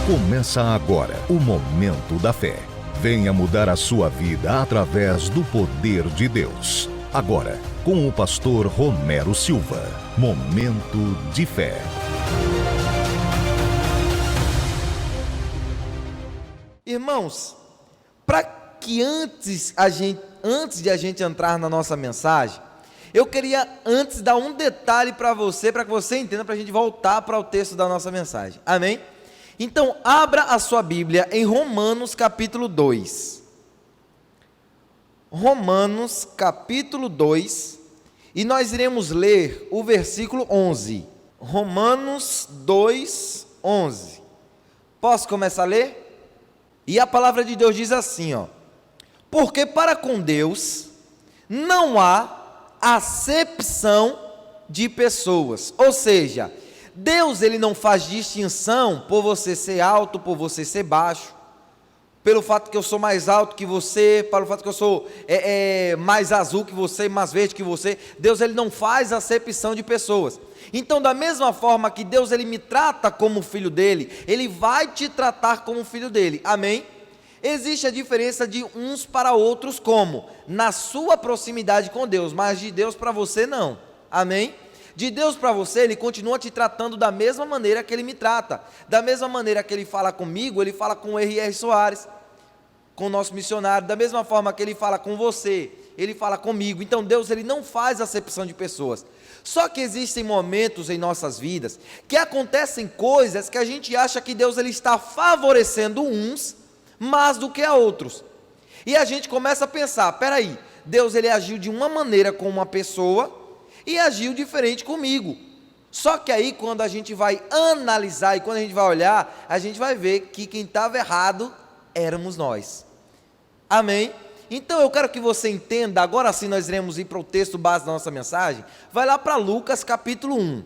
Começa agora o Momento da Fé. Venha mudar a sua vida através do poder de Deus. Agora, com o pastor Romero Silva. Momento de Fé. Irmãos, para que antes de a gente entrar na nossa mensagem, eu queria antes dar um detalhe para que você entenda, para a gente voltar para o texto da nossa mensagem. Amém? Então, abra a sua Bíblia em Romanos capítulo 2. Romanos capítulo 2, e nós iremos ler o versículo 11. Romanos 2, 11. Posso começar a ler? E a palavra de Deus diz assim, ó: porque para com Deus não há acepção de pessoas. Ou seja, Deus ele não faz distinção por você ser alto, por você ser baixo, pelo fato que eu sou mais alto que você, pelo fato que eu sou mais azul que você, mais verde que você. Deus ele não faz acepção de pessoas. Então, da mesma forma que Deus ele me trata como filho dele, ele vai te tratar como filho dele. Amém? Existe a diferença de uns para outros, como? Na sua proximidade com Deus, mas de Deus para você não. Amém? De Deus para você, ele continua te tratando da mesma maneira que ele me trata. Da mesma maneira que ele fala comigo, ele fala com o R.R. Soares, com o nosso missionário. Da mesma forma que ele fala com você, ele fala comigo. Então Deus ele não faz acepção de pessoas. Só que existem momentos em nossas vidas que acontecem coisas que a gente acha que Deus ele está favorecendo uns mais do que a outros. E a gente começa a pensar, peraí, Deus ele agiu de uma maneira com uma pessoa e agiu diferente comigo. Só que aí quando a gente vai analisar e quando a gente vai olhar, a gente vai ver que quem estava errado éramos nós. Amém? Então eu quero que você entenda, agora sim nós iremos ir para o texto base da nossa mensagem. Vai lá para Lucas capítulo 1.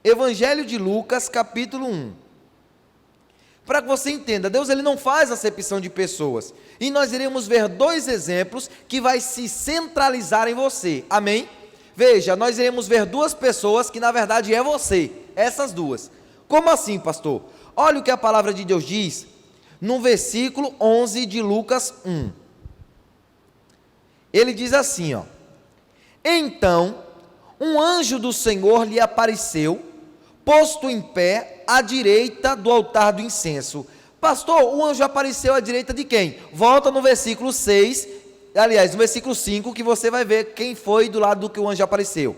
Evangelho de Lucas capítulo 1. Para que você entenda, Deus ele não faz acepção de pessoas. E nós iremos ver dois exemplos que vai se centralizar em você. Amém? Veja, nós iremos ver duas pessoas que na verdade é você. Essas duas. Como assim, pastor? Olha o que a palavra de Deus diz no versículo 11 de Lucas 1. Ele diz assim, ó: então, um anjo do Senhor lhe apareceu, posto em pé à direita do altar do incenso. Pastor, o anjo apareceu à direita de quem? Volta no versículo 6, aliás, no versículo 5, que você vai ver quem foi do lado do que o anjo apareceu.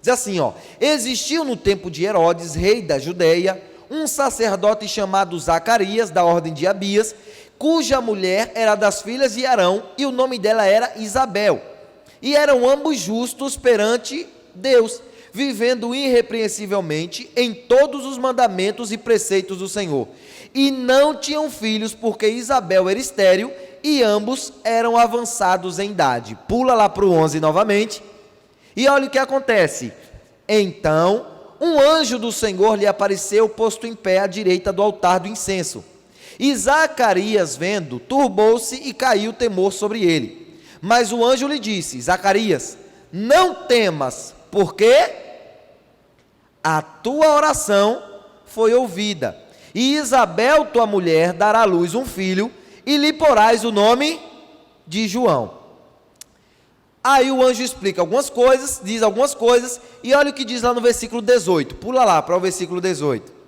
Diz assim, ó: existiu no tempo de Herodes, rei da Judeia, um sacerdote chamado Zacarias, da ordem de Abias, cuja mulher era das filhas de Arão, e o nome dela era Isabel. E eram ambos justos perante Deus, vivendo irrepreensivelmente em todos os mandamentos e preceitos do Senhor. E não tinham filhos, porque Isabel era estéril, e ambos eram avançados em idade. Pula lá para o 11 novamente, e olha o que acontece. Então, um anjo do Senhor lhe apareceu, posto em pé à direita do altar do incenso. E Zacarias, vendo, turbou-se e caiu temor sobre ele. Mas o anjo lhe disse: Zacarias, não temas, porque a tua oração foi ouvida, e Isabel, tua mulher, dará à luz um filho, e lhe porás o nome de João. Aí o anjo explica algumas coisas, diz algumas coisas, e olha o que diz lá no versículo 18, pula lá para o versículo 18.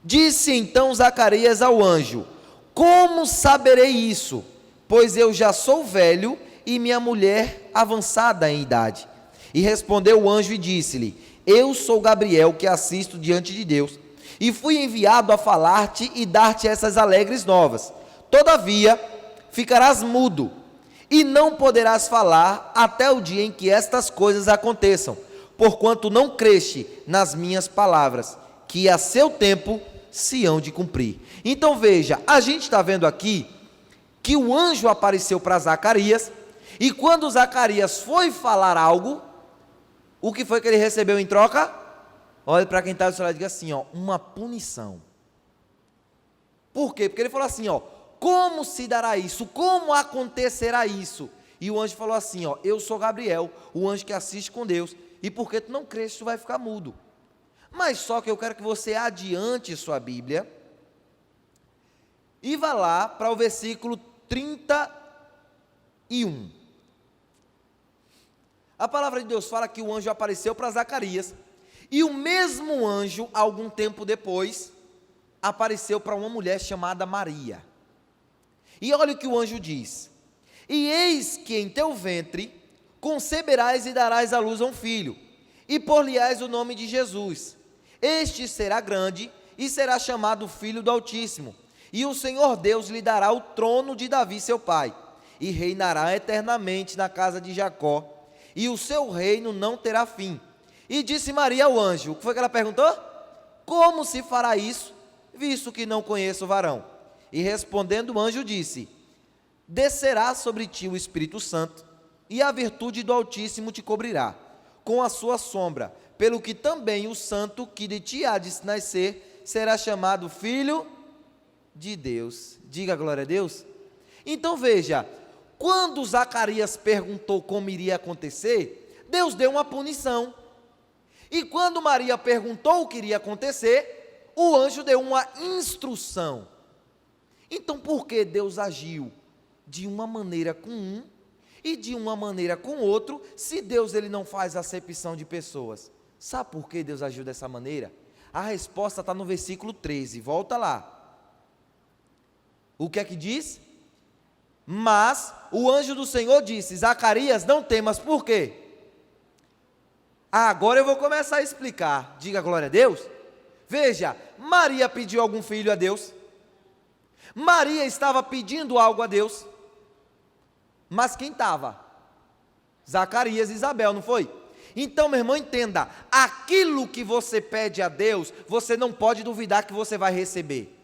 Disse então Zacarias ao anjo: como saberei isso? Pois eu já sou velho, e minha mulher avançada em idade. E respondeu o anjo e disse-lhe: eu sou Gabriel, que assisto diante de Deus, e fui enviado a falar-te e dar-te essas alegres novas. Todavia, ficarás mudo, e não poderás falar até o dia em que estas coisas aconteçam, porquanto não creste nas minhas palavras, que a seu tempo se hão de cumprir. Então veja, a gente está vendo aqui que o anjo apareceu para Zacarias, e quando Zacarias foi falar algo, o que foi que ele recebeu em troca? Olha para quem está do seu lado e diga assim, ó: uma punição. Por quê? Porque ele falou assim, ó: como se dará isso? Como acontecerá isso? E o anjo falou assim, ó: eu sou Gabriel, o anjo que assiste com Deus, e porque tu não crês, tu vai ficar mudo. Mas só que eu quero que você adiante sua Bíblia E vá lá para o versículo 31. A palavra de Deus fala que o anjo apareceu para Zacarias, e o mesmo anjo, algum tempo depois, apareceu para uma mulher chamada Maria. E olha o que o anjo diz: e eis que em teu ventre conceberás e darás à luz a um filho, e por-lhe-ás o nome de Jesus. Este será grande e será chamado Filho do Altíssimo, e o Senhor Deus lhe dará o trono de Davi seu pai, e reinará eternamente na casa de Jacó, e o seu reino não terá fim. E disse Maria ao anjo, o que foi que ela perguntou? Como se fará isso, visto que não conheço o varão? E respondendo o anjo disse: descerá sobre ti o Espírito Santo, e a virtude do Altíssimo te cobrirá com a sua sombra, pelo que também o santo que de ti há de nascer será chamado Filho de Deus. Diga glória a Deus. Então veja, quando Zacarias perguntou como iria acontecer, Deus deu uma punição. E quando Maria perguntou o que iria acontecer, o anjo deu uma instrução. Então por que Deus agiu de uma maneira com um e de uma maneira com outro, se Deus ele não faz acepção de pessoas? Sabe por que Deus agiu dessa maneira? A resposta está no versículo 13, volta lá. O que é que diz? Mas o anjo do Senhor disse: Zacarias, não temas, por quê? Agora eu vou começar a explicar. Diga glória a Deus. Veja, Maria pediu algum filho a Deus. Maria estava pedindo algo a Deus. Mas quem estava? Zacarias e Isabel, não foi? Então, meu irmão, entenda, aquilo que você pede a Deus, você não pode duvidar que você vai receber.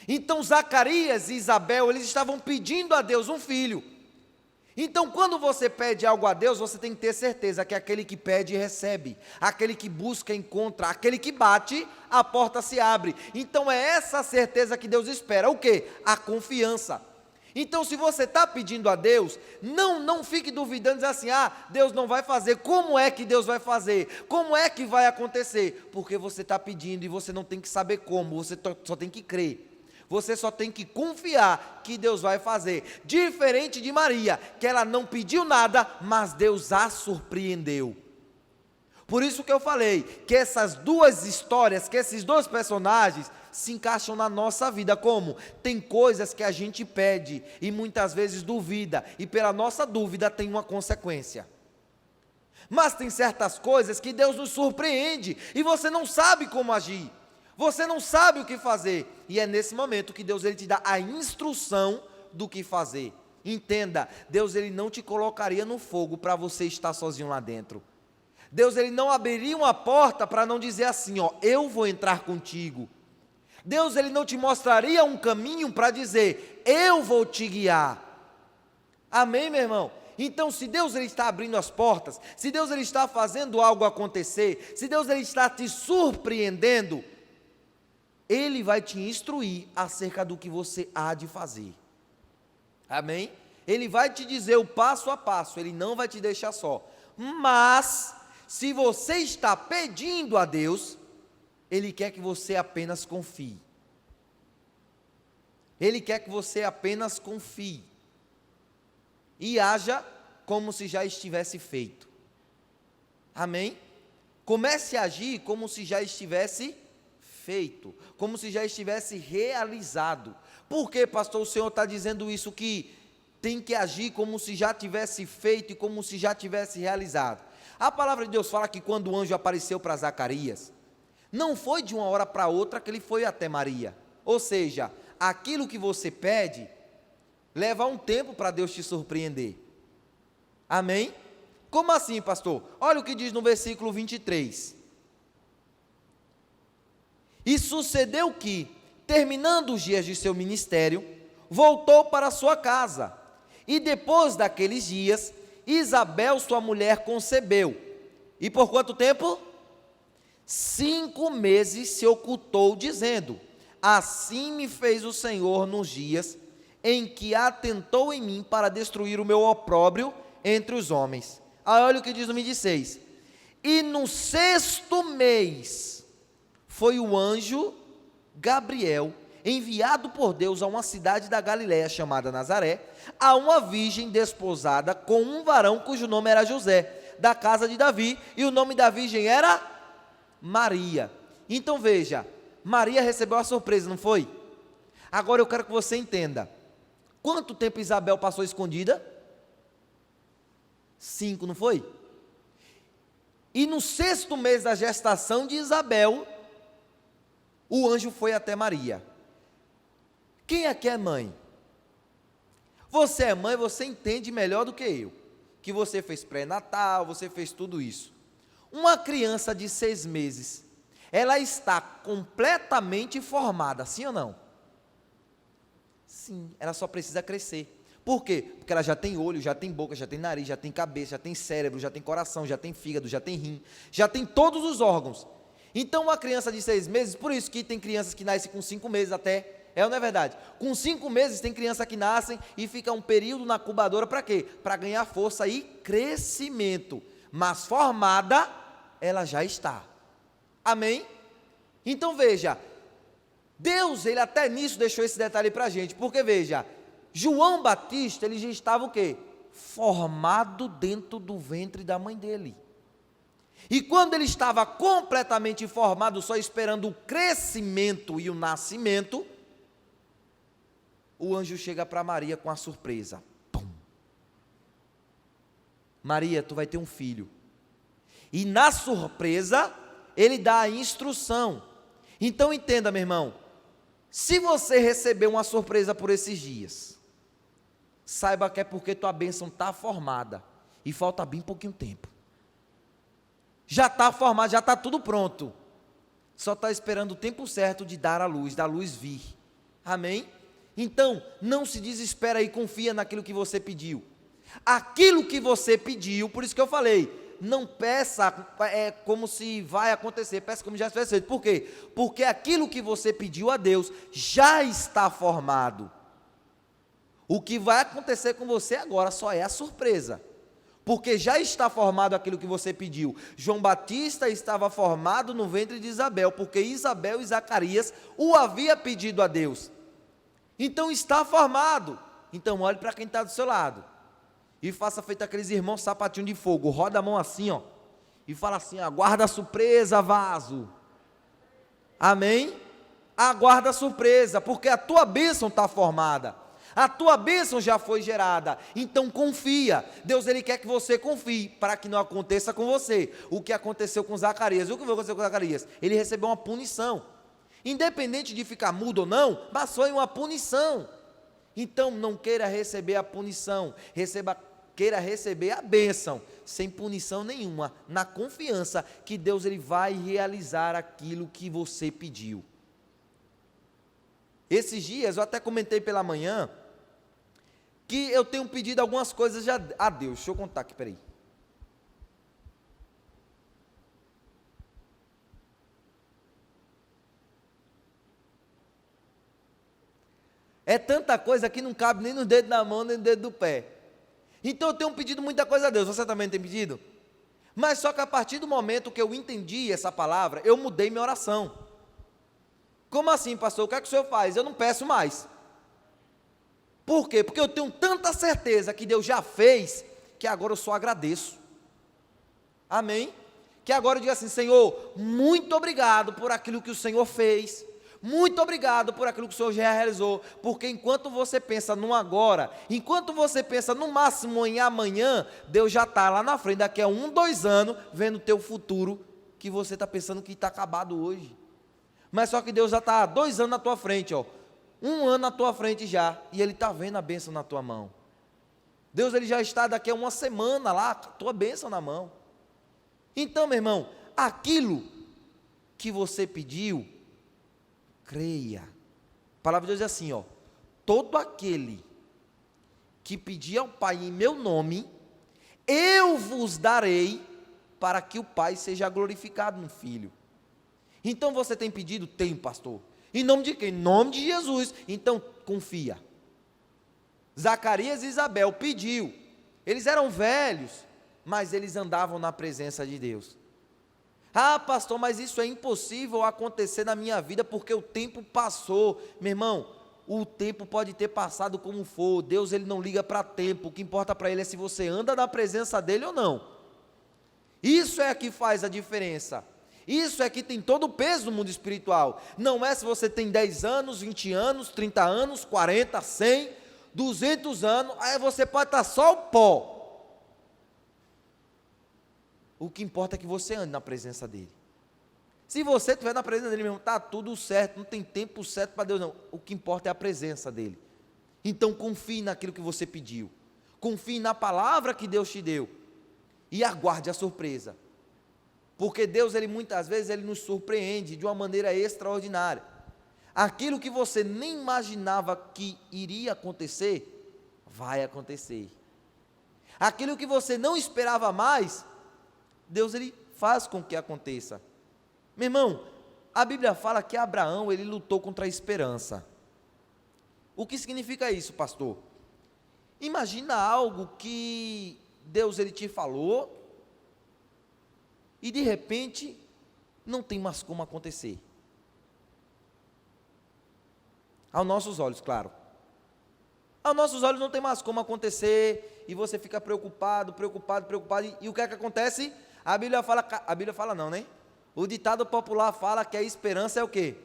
Então Zacarias e Isabel, eles estavam pedindo a Deus um filho. Então quando você pede algo a Deus, você tem que ter certeza que aquele que pede recebe, aquele que busca encontra, aquele que bate, a porta se abre. Então é essa certeza que Deus espera. O quê? A confiança. Então se você está pedindo a Deus, não fique duvidando, diz assim: Deus não vai fazer. Como é que Deus vai fazer? Como é que vai acontecer? Porque você está pedindo e você não tem que saber como, você só tem que crer. Você só tem que confiar que Deus vai fazer. Diferente de Maria, que ela não pediu nada, mas Deus a surpreendeu. Por isso que eu falei que essas duas histórias, que esses dois personagens se encaixam na nossa vida. Como? Tem coisas que a gente pede e muitas vezes duvida, e pela nossa dúvida tem uma consequência. Mas tem certas coisas que Deus nos surpreende e você não sabe como agir. Você não sabe o que fazer, e é nesse momento que Deus ele te dá a instrução do que fazer. Entenda, Deus ele não te colocaria no fogo para você estar sozinho lá dentro. Deus ele não abriria uma porta para não dizer assim, eu vou entrar contigo. Deus ele não te mostraria um caminho para dizer, eu vou te guiar. Amém, meu irmão? Então, se Deus ele está abrindo as portas, se Deus ele está fazendo algo acontecer, se Deus ele está te surpreendendo, Ele vai te instruir acerca do que você há de fazer. Amém? Ele vai te dizer o passo a passo, Ele não vai te deixar só. Mas, se você está pedindo a Deus, Ele quer que você apenas confie. Ele quer que você apenas confie. E haja como se já estivesse feito. Amém? Comece a agir como se já estivesse feito, como se já estivesse realizado. Por que, pastor, o Senhor está dizendo isso, que tem que agir como se já tivesse feito e como se já tivesse realizado? A palavra de Deus fala que quando o anjo apareceu para Zacarias, não foi de uma hora para outra que ele foi até Maria. Ou seja, aquilo que você pede, leva um tempo para Deus te surpreender. Amém? Como assim, pastor? Olha o que diz no versículo 23. E sucedeu que, terminando os dias de seu ministério, voltou para sua casa. E depois daqueles dias, Isabel, sua mulher, concebeu. E por quanto tempo? 5 meses se ocultou, dizendo: assim me fez o Senhor nos dias em que atentou em mim para destruir o meu opróbrio entre os homens. Aí olha o que diz no 26. E no 6º mês, foi o anjo Gabriel enviado por Deus a uma cidade da Galiléia chamada Nazaré, a uma virgem desposada com um varão cujo nome era José, da casa de Davi, e o nome da virgem era Maria. Então veja, Maria recebeu a surpresa, não foi? Agora eu quero que você entenda, quanto tempo Isabel passou escondida? 5, não foi? E no 6º mês da gestação de Isabel, o anjo foi até Maria. Quem aqui é mãe? Você é mãe, você entende melhor do que eu, que você fez pré-natal, você fez tudo isso. Uma criança de 6 meses, ela está completamente formada, sim ou não? Sim, ela só precisa crescer. Por quê? Porque ela já tem olho, já tem boca, já tem nariz, já tem cabeça, já tem cérebro, já tem coração, já tem fígado, já tem rim, já tem todos os órgãos. Então uma criança de 6 meses, por isso que tem crianças que nascem com 5 meses até, é ou não é verdade? Com 5 meses tem criança que nascem e fica um período na incubadora para quê? Para ganhar força e crescimento, mas formada ela já está. Amém? Então veja, Deus, ele até nisso deixou esse detalhe para a gente, porque veja, João Batista, ele já estava o quê? Formado dentro do ventre da mãe dele. E quando ele estava completamente formado, só esperando o crescimento e o nascimento, o anjo chega para Maria com a surpresa. Pum. Maria, tu vai ter um filho. E na surpresa, ele dá a instrução. Então entenda, meu irmão, se você recebeu uma surpresa por esses dias, saiba que é porque tua bênção está formada e falta bem pouquinho tempo. Já está formado, já está tudo pronto. Só está esperando o tempo certo de dar a luz, da luz vir. Amém? Então, não se desespera e confia naquilo que você pediu. Aquilo que você pediu, por isso que eu falei, não peça como se vai acontecer, peça como já estivesse feito. Por quê? Porque aquilo que você pediu a Deus já está formado. O que vai acontecer com você agora só é a surpresa, porque já está formado aquilo que você pediu. João Batista estava formado no ventre de Isabel, porque Isabel e Zacarias o havia pedido a Deus. Então está formado. Então olhe para quem está do seu lado e faça feito aqueles irmãos sapatinho de fogo, roda a mão assim, ó, e fala assim: aguarda a surpresa, vaso. Amém? Aguarda a surpresa, porque a tua bênção está formada. A tua bênção já foi gerada, então confia. Deus, ele quer que você confie, para que não aconteça com você o que aconteceu com Zacarias. O que aconteceu com Zacarias? Ele recebeu uma punição, independente de ficar mudo ou não, mas foi uma punição. Então não queira receber a punição, queira receber a bênção, sem punição nenhuma, na confiança que Deus, ele vai realizar aquilo que você pediu. Esses dias, eu até comentei pela manhã, que eu tenho pedido algumas coisas a Deus. Deixa eu contar aqui, peraí. É tanta coisa que não cabe nem no dedo da mão, nem no dedo do pé. Então eu tenho pedido muita coisa a Deus. Você também tem pedido? Mas só que a partir do momento que eu entendi essa palavra, eu mudei minha oração. Como assim, pastor? O que é que o senhor faz? Eu não peço mais. Por quê? Porque eu tenho tanta certeza que Deus já fez, que agora eu só agradeço. Amém? Que agora eu digo assim: Senhor, muito obrigado por aquilo que o Senhor fez. Muito obrigado por aquilo que o Senhor já realizou. Porque enquanto você pensa no agora, enquanto você pensa no máximo em amanhã, Deus já está lá na frente, daqui a 1, 2 anos, vendo o teu futuro, que você está pensando que está acabado hoje. Mas só que Deus já está há 2 anos na tua frente, ó. 1 ano na tua frente já, e Ele está vendo a bênção na tua mão. Deus, ele já está daqui a 1 semana lá, com a tua bênção na mão. Então, meu irmão, aquilo que você pediu, creia. A palavra de Deus é assim, ó: todo aquele que pedir ao Pai em meu nome, eu vos darei, para que o Pai seja glorificado no Filho. Então você tem pedido? Tenho, pastor. Em nome de quem? Em nome de Jesus. Então confia. Zacarias e Isabel pediu. Eles eram velhos, mas eles andavam na presença de Deus. Ah, pastor, mas isso é impossível acontecer na minha vida porque o tempo passou. Meu irmão, o tempo pode ter passado como for. Deus, ele não liga para tempo. O que importa para ele é se você anda na presença dele ou não. Isso é que faz a diferença. Isso é que tem todo o peso no mundo espiritual. Não é se você tem 10 anos, 20 anos, 30 anos, 40, 100, 200 anos, aí você pode estar só o pó. O que importa é que você ande na presença dele. Se você estiver na presença dele, meu irmão, está tudo certo, não tem tempo certo para Deus, não. O que importa é a presença dele. Então confie naquilo que você pediu. Confie na palavra que Deus te deu. E aguarde a surpresa. Porque Deus, ele muitas vezes, ele nos surpreende de uma maneira extraordinária. Aquilo que você nem imaginava que iria acontecer, vai acontecer. Aquilo que você não esperava mais, Deus, ele faz com que aconteça. Meu irmão, a Bíblia fala que Abraão, ele lutou contra a esperança. O que significa isso, pastor? Imagina algo que Deus, ele te falou, e de repente, não tem mais como acontecer. Aos nossos olhos, claro. Aos nossos olhos não tem mais como acontecer, e você fica preocupado, e o que é que acontece? A Bíblia fala não, né? O ditado popular fala que a esperança é o quê?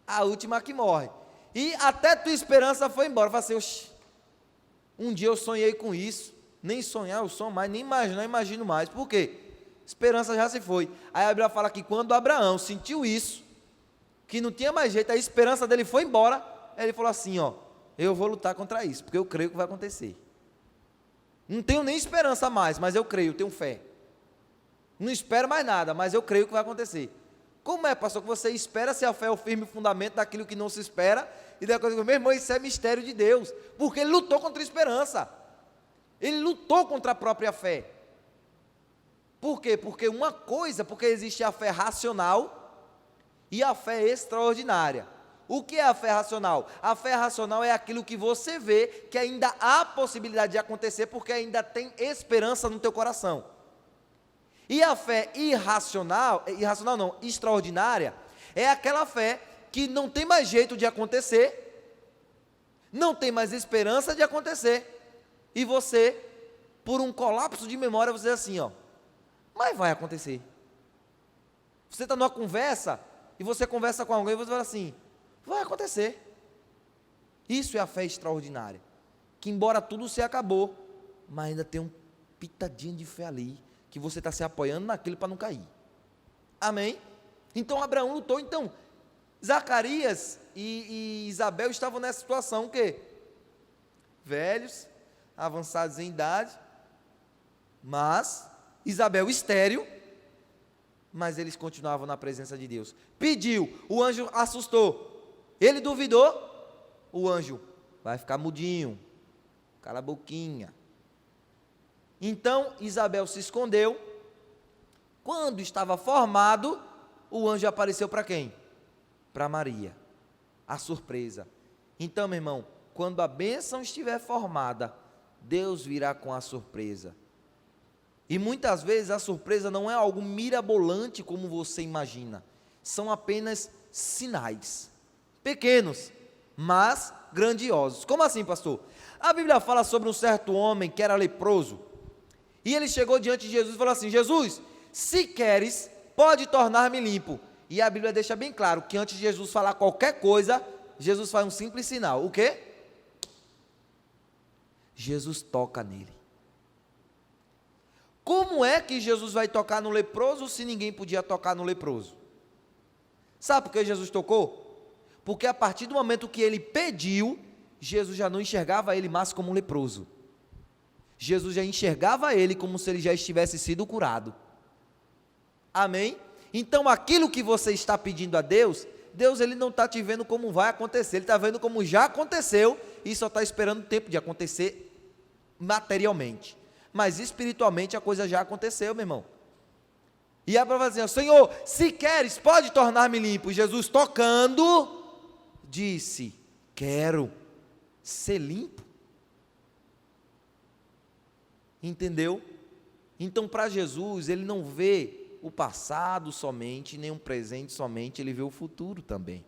A última que morre. E até tua esperança foi embora. Fala assim, oxi, um dia eu sonhei com isso, nem sonhar eu sonho mais, nem imaginar eu imagino mais. Por quê? Esperança já se foi. Aí a Bíblia fala que quando Abraão sentiu isso, que não tinha mais jeito, a esperança dele foi embora, ele falou assim, ó, eu vou lutar contra isso, porque eu creio que vai acontecer. Não tenho nem esperança mais, mas eu creio, tenho fé. Não espero mais nada, mas eu creio que vai acontecer. Como é, pastor, que você espera se a fé é o firme fundamento daquilo que não se espera, e da coisa que, meu irmão, isso é mistério de Deus, porque ele lutou contra a esperança, ele lutou contra a própria fé. Por quê? Porque existe a fé racional e a fé extraordinária. O que é a fé racional? A fé racional é aquilo que você vê que ainda há possibilidade de acontecer, porque ainda tem esperança no teu coração. E a fé extraordinária, é aquela fé que não tem mais jeito de acontecer, não tem mais esperança de acontecer, e você, por um colapso de memória, você diz assim, ó, mas vai acontecer. Você está numa conversa, e você conversa com alguém, e você fala assim, vai acontecer. Isso é a fé extraordinária, que embora tudo se acabou, mas ainda tem um pitadinho de fé ali, que você está se apoiando naquilo para não cair. Amém? Então Abraão lutou. Então Zacarias e Isabel estavam nessa situação, o quê? Velhos, avançados em idade, mas Isabel estéril, mas eles continuavam na presença de Deus. Pediu, o anjo assustou, ele duvidou, o anjo vai ficar mudinho, cala a boquinha. Então Isabel se escondeu. Quando estava formado, o anjo apareceu para quem? Para Maria. A surpresa. Então, meu irmão, quando a bênção estiver formada, Deus virá com a surpresa. E muitas vezes a surpresa não é algo mirabolante como você imagina. São apenas sinais. Pequenos, mas grandiosos. Como assim, pastor? A Bíblia fala sobre um certo homem que era leproso. E ele chegou diante de Jesus e falou assim, Jesus, se queres, pode tornar-me limpo. E a Bíblia deixa bem claro que antes de Jesus falar qualquer coisa, Jesus faz um simples sinal. O quê? Jesus toca nele. Como é que Jesus vai tocar no leproso se ninguém podia tocar no leproso? Sabe por que Jesus tocou? Porque a partir do momento que ele pediu, Jesus já não enxergava ele mais como um leproso. Jesus já enxergava ele como se ele já estivesse sido curado. Amém? Então aquilo que você está pedindo a Deus, Deus ele não está te vendo como vai acontecer, ele está vendo como já aconteceu e só está esperando o tempo de acontecer materialmente. Mas espiritualmente a coisa já aconteceu, meu irmão. E a prova assim, Senhor, se queres, pode tornar-me limpo. E Jesus tocando, disse, quero ser limpo. Entendeu? Então para Jesus, ele não vê o passado somente, nem um presente somente, ele vê o futuro também.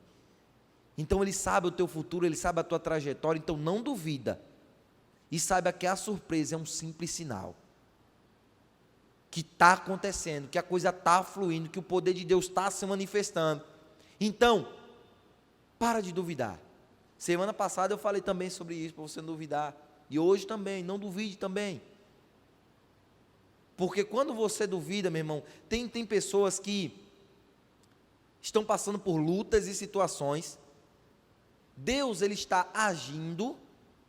Então ele sabe o teu futuro, ele sabe a tua trajetória, então não duvida. E saiba que a surpresa é um simples sinal. Que está acontecendo, que a coisa está fluindo, que o poder de Deus está se manifestando. Então, para de duvidar. Semana passada eu falei também sobre isso, para você não duvidar. E hoje também, não duvide também. Porque quando você duvida, meu irmão, tem pessoas que estão passando por lutas e situações. Deus, ele está agindo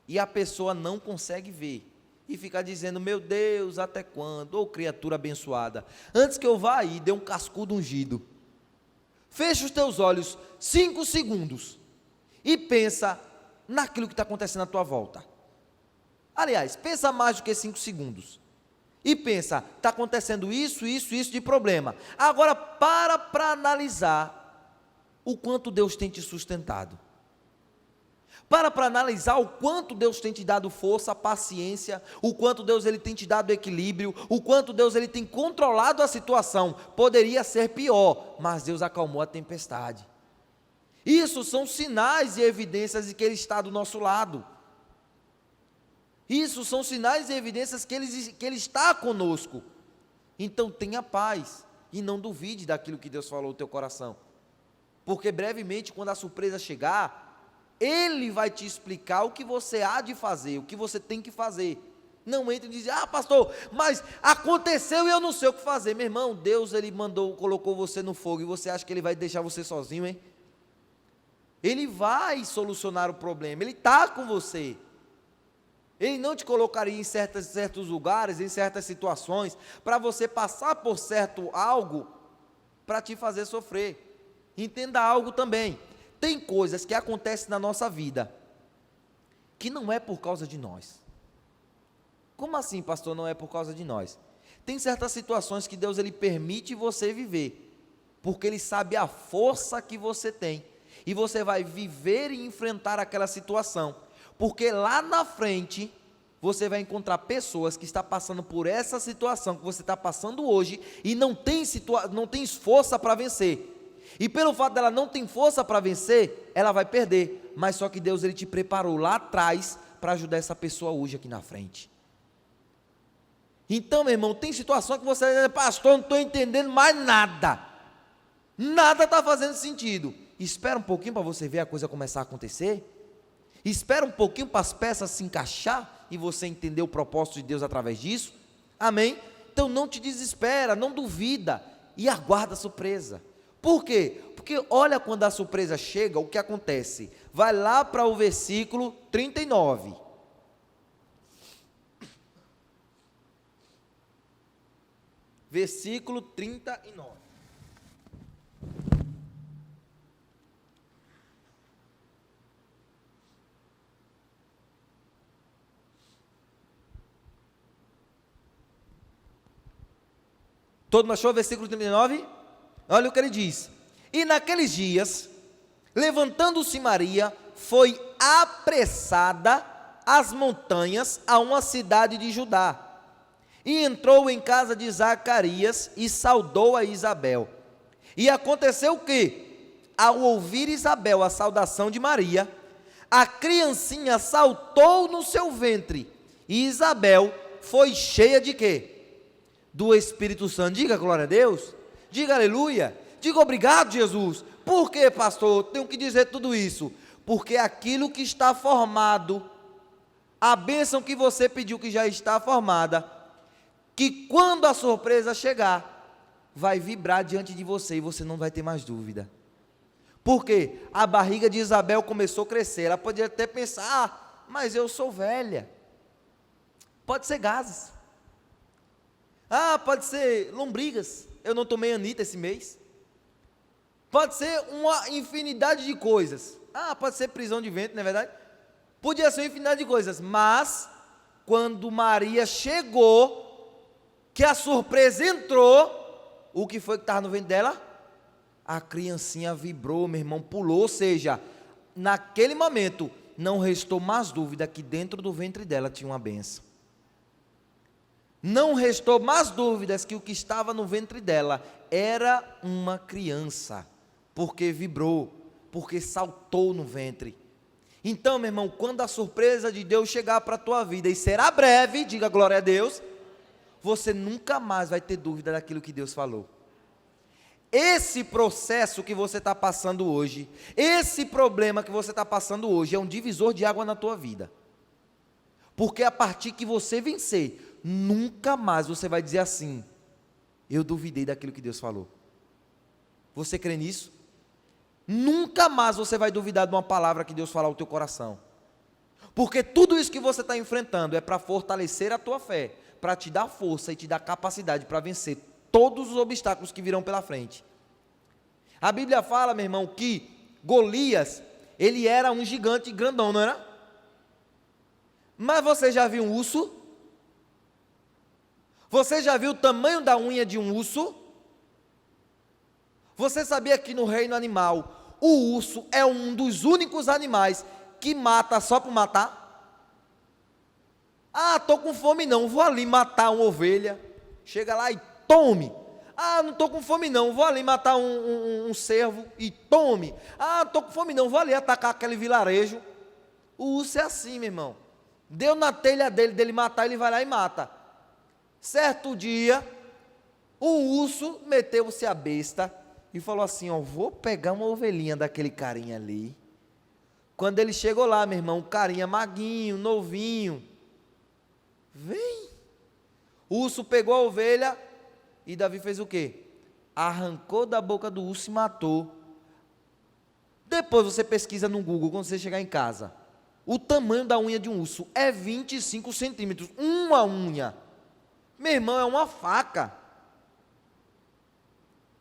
e a pessoa não consegue ver. E fica dizendo, meu Deus, até quando? Ô criatura abençoada, antes que eu vá aí, dê um cascudo ungido. Fecha os teus olhos 5 segundos e pensa naquilo que está acontecendo à tua volta. Aliás, pensa mais do que 5 segundos. E pensa, está acontecendo isso de problema. Agora para analisar o quanto Deus tem te sustentado. Para analisar o quanto Deus tem te dado força, paciência, o quanto Deus ele tem te dado equilíbrio, o quanto Deus ele tem controlado a situação. Poderia ser pior, mas Deus acalmou a tempestade. Isso são sinais e evidências de que Ele está do nosso lado. Isso são sinais e evidências que Ele está conosco. Então tenha paz e não duvide daquilo que Deus falou no teu coração. Porque brevemente, quando a surpresa chegar, Ele vai te explicar o que você há de fazer, o que você tem que fazer. Não entre e diz, pastor, mas aconteceu e eu não sei o que fazer. Meu irmão, Deus ele colocou você no fogo e você acha que Ele vai deixar você sozinho, hein? Ele vai solucionar o problema, Ele está com você. Ele não te colocaria em certos lugares, em certas situações, para você passar por certo algo, para te fazer sofrer. Entenda algo também, tem coisas que acontecem na nossa vida, que não é por causa de nós. Como assim, pastor, não é por causa de nós? Tem certas situações que Deus ele permite você viver, porque Ele sabe a força que você tem, e você vai viver e enfrentar aquela situação, porque lá na frente, você vai encontrar pessoas que estão passando por essa situação que você está passando hoje, e não tem força para vencer, e pelo fato dela não ter força para vencer, ela vai perder, mas só que Deus ele te preparou lá atrás, para ajudar essa pessoa hoje aqui na frente. Então meu irmão, tem situação que você diz, pastor, não estou entendendo mais nada, nada está fazendo sentido. Espera um pouquinho para você ver a coisa começar a acontecer. Espera um pouquinho para as peças se encaixar e você entender o propósito de Deus através disso. Amém? Então não te desespera, não duvida e aguarda a surpresa. Por quê? Porque olha quando a surpresa chega, o que acontece? Vai lá para o versículo 39. Versículo 39. Todo mundo achou o versículo 39? Olha o que ele diz. E naqueles dias, levantando-se Maria, foi apressada às montanhas, a uma cidade de Judá. E entrou em casa de Zacarias e saudou a Isabel. E aconteceu que, ao ouvir Isabel a saudação de Maria, a criancinha saltou no seu ventre. E Isabel foi cheia de quê? Do Espírito Santo. Diga glória a Deus, diga aleluia, diga obrigado Jesus. Por que, pastor, tenho que dizer tudo isso? Porque aquilo que está formado, a bênção que você pediu que já está formada, que quando a surpresa chegar, vai vibrar diante de você e você não vai ter mais dúvida. Porque a barriga de Isabel começou a crescer, ela poderia até pensar, mas eu sou velha, pode ser gases, pode ser lombrigas, eu não tomei Anitta esse mês, pode ser uma infinidade de coisas, pode ser prisão de ventre, não é verdade? Podia ser uma infinidade de coisas, mas quando Maria chegou, que a surpresa entrou, o que foi que estava no ventre dela? A criancinha vibrou, meu irmão, pulou, ou seja, naquele momento, não restou mais dúvida que dentro do ventre dela tinha uma bênção. não restou mais dúvidas que o que estava no ventre dela era uma criança, porque vibrou, porque saltou no ventre. Então, meu irmão, quando a surpresa de Deus chegar para a tua vida, e será breve, diga glória a Deus, você nunca mais vai ter dúvida daquilo que Deus falou. Esse processo que você está passando hoje, esse problema que você está passando hoje, é um divisor de água na tua vida. Porque a partir que você vencer, nunca mais você vai dizer assim: eu duvidei daquilo que Deus falou. Você crê nisso? Nunca mais você vai duvidar de uma palavra que Deus falar ao teu coração. Porque tudo isso que você está enfrentando é para fortalecer a tua fé, para te dar força e te dar capacidade para vencer todos os obstáculos que virão pela frente. A Bíblia fala, meu irmão, que Golias, ele era um gigante grandão, não era? Mas você já viu um urso? Você já viu o tamanho da unha de um urso? Você sabia que no reino animal, o urso é um dos únicos animais que mata só por matar? Ah, estou com fome não, vou ali matar uma ovelha. Chega lá e tome. Ah, não estou com fome não, vou ali matar um cervo e tome. Ah, estou com fome não, vou ali atacar aquele vilarejo. O urso é assim, meu irmão. Deu na telha dele matar, ele vai lá e mata. Certo dia, o urso meteu-se a besta e falou assim, ó, vou pegar uma ovelhinha daquele carinha ali. Quando ele chegou lá, meu irmão, o carinha maguinho, novinho, vem. O urso pegou a ovelha e Davi fez o quê? Arrancou da boca do urso e matou. Depois você pesquisa no Google, quando você chegar em casa, o tamanho da unha de um urso é 25 centímetros, uma unha. Meu irmão, é uma faca.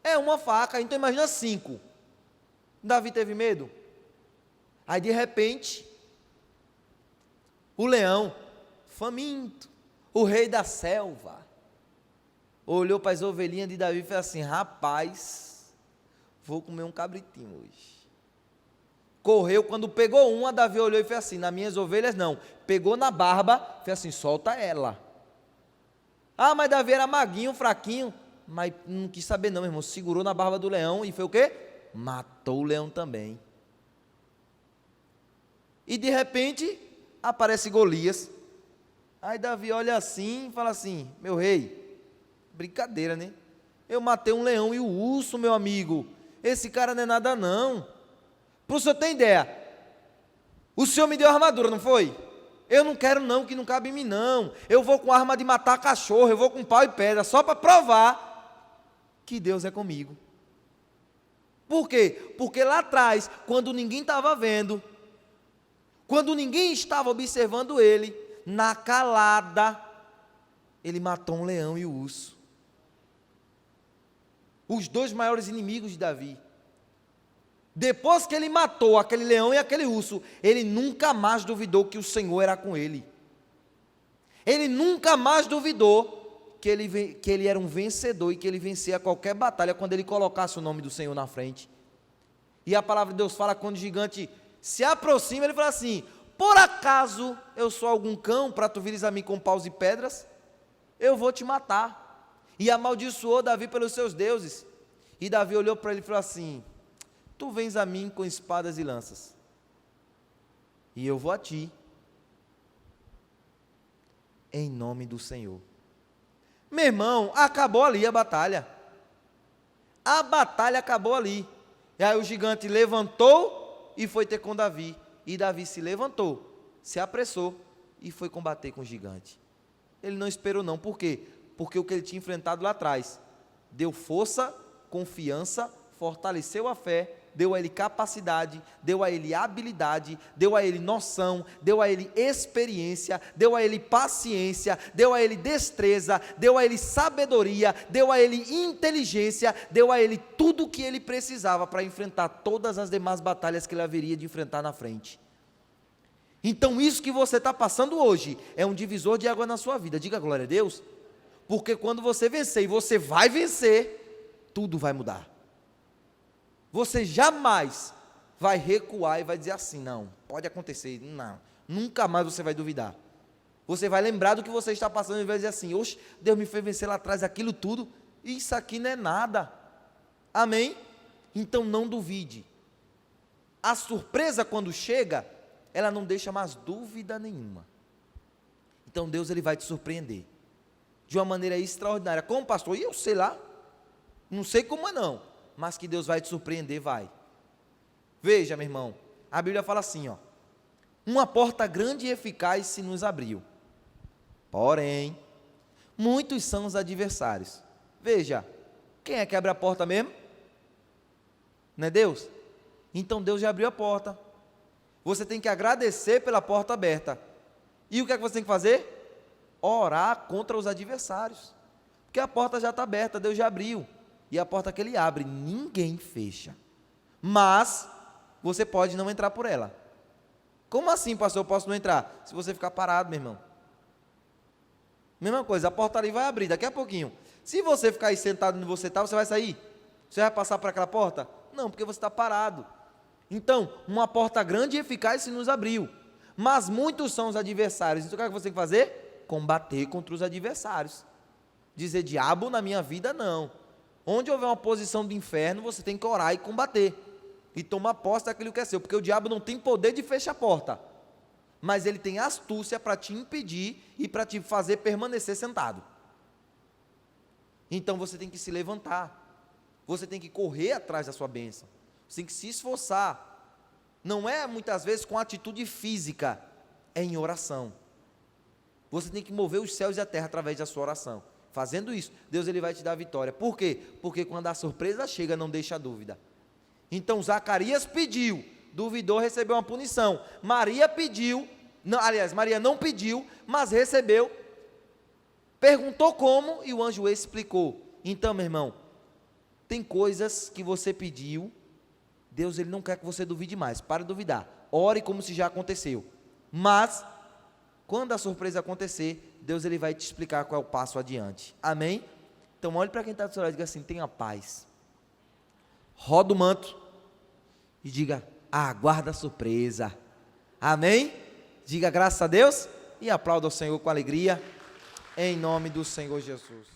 É uma faca, então imagina 5. Davi teve medo? Aí de repente, o leão, faminto, o rei da selva, olhou para as ovelhinhas de Davi e fez assim, rapaz, vou comer um cabritinho hoje. Correu, quando pegou uma, Davi olhou e fez assim, nas minhas ovelhas não, pegou na barba, fez assim, solta ela. Ah, mas Davi era maguinho, fraquinho, mas não quis saber não, meu irmão, segurou na barba do leão e foi o quê? Matou o leão também. E de repente, aparece Golias. Aí Davi olha assim e fala assim, meu rei, brincadeira, né? Eu matei um leão e o urso, meu amigo, esse cara não é nada não. Para o senhor ter ideia, o senhor me deu armadura, não foi? Eu não quero não, que não cabe em mim não. Eu vou com arma de matar cachorro, eu vou com pau e pedra, só para provar que Deus é comigo. Por quê? Porque lá atrás, quando ninguém estava vendo, quando ninguém estava observando ele, na calada, ele matou um leão e o urso. Os dois maiores inimigos de Davi. Depois que ele matou aquele leão e aquele urso, ele nunca mais duvidou que o Senhor era com ele. Ele nunca mais duvidou que ele era um vencedor e que ele vencia qualquer batalha quando ele colocasse o nome do Senhor na frente. E a palavra de Deus fala quando o gigante se aproxima, ele fala assim, por acaso eu sou algum cão para tu vires a mim com paus e pedras? Eu vou te matar. E amaldiçoou Davi pelos seus deuses. E Davi olhou para ele e falou assim, tu vens a mim com espadas e lanças, e eu vou a ti, em nome do Senhor. Meu irmão, acabou ali a batalha. A batalha acabou ali. E aí o gigante levantou e foi ter com Davi. E Davi se levantou, se apressou e foi combater com o gigante. Ele não esperou não, por quê? Porque o que ele tinha enfrentado lá atrás deu força, confiança, fortaleceu a fé, deu a ele capacidade, deu a ele habilidade, deu a ele noção, deu a ele experiência, deu a ele paciência, deu a ele destreza, deu a ele sabedoria, deu a ele inteligência, deu a ele tudo o que ele precisava para enfrentar todas as demais batalhas que ele haveria de enfrentar na frente. Então isso que você está passando hoje é um divisor de água na sua vida, diga glória a Deus, porque quando você vencer, e você vai vencer, tudo vai mudar. Você jamais vai recuar e vai dizer assim, não, pode acontecer, não, nunca mais você vai duvidar. Você vai lembrar do que você está passando e vai dizer assim: oxe, Deus me fez vencer lá atrás aquilo tudo, isso aqui não é nada. Amém? Então não duvide. A surpresa, quando chega, ela não deixa mais dúvida nenhuma. Então Deus, ele vai te surpreender de uma maneira extraordinária. Como, pastor? E eu sei lá, não sei como é não, mas que Deus vai te surpreender, vai. Veja, meu irmão, a Bíblia fala assim, ó: uma porta grande e eficaz se nos abriu, porém, muitos são os adversários. Veja, quem é que abre a porta mesmo? Não é Deus? Então Deus já abriu a porta. Você tem que agradecer pela porta aberta. E o que é que você tem que fazer? Orar contra os adversários. Porque a porta já está aberta, Deus já abriu. E a porta que Ele abre, ninguém fecha. Mas você pode não entrar por ela. Como assim, pastor, eu posso não entrar? Se você ficar parado, meu irmão. Mesma coisa, a porta ali vai abrir daqui a pouquinho. Se você ficar aí sentado onde você está, você vai sair? Você vai passar por aquela porta? Não, porque você está parado. Então, uma porta grande e eficaz se nos abriu, mas muitos são os adversários. Então o que é que você tem que fazer? Combater contra os adversários. Dizer: diabo na minha vida não. Onde houver uma posição do inferno, você tem que orar e combater, e tomar posse daquilo que é seu, porque o diabo não tem poder de fechar a porta, mas ele tem astúcia para te impedir e para te fazer permanecer sentado. Então você tem que se levantar, você tem que correr atrás da sua bênção, você tem que se esforçar. Não é muitas vezes com atitude física, é em oração. Você tem que mover os céus e a terra através da sua oração. Fazendo isso, Deus, ele vai te dar a vitória. Por quê? Porque quando a surpresa chega, não deixa dúvida. Então Zacarias pediu, duvidou, recebeu uma punição. Maria pediu, não, aliás, Maria não pediu, mas recebeu. Perguntou como e o anjo explicou. Então, meu irmão, tem coisas que você pediu, Deus, ele não quer que você duvide mais. Para de duvidar, ore como se já aconteceu. Mas quando a surpresa acontecer, Deus, ele vai te explicar qual é o passo adiante. Amém? Então olhe para quem está do seu lado e diga assim: tenha paz. Roda o manto e diga: aguarda a surpresa. Amém? Diga graças a Deus e aplauda o Senhor com alegria, em nome do Senhor Jesus.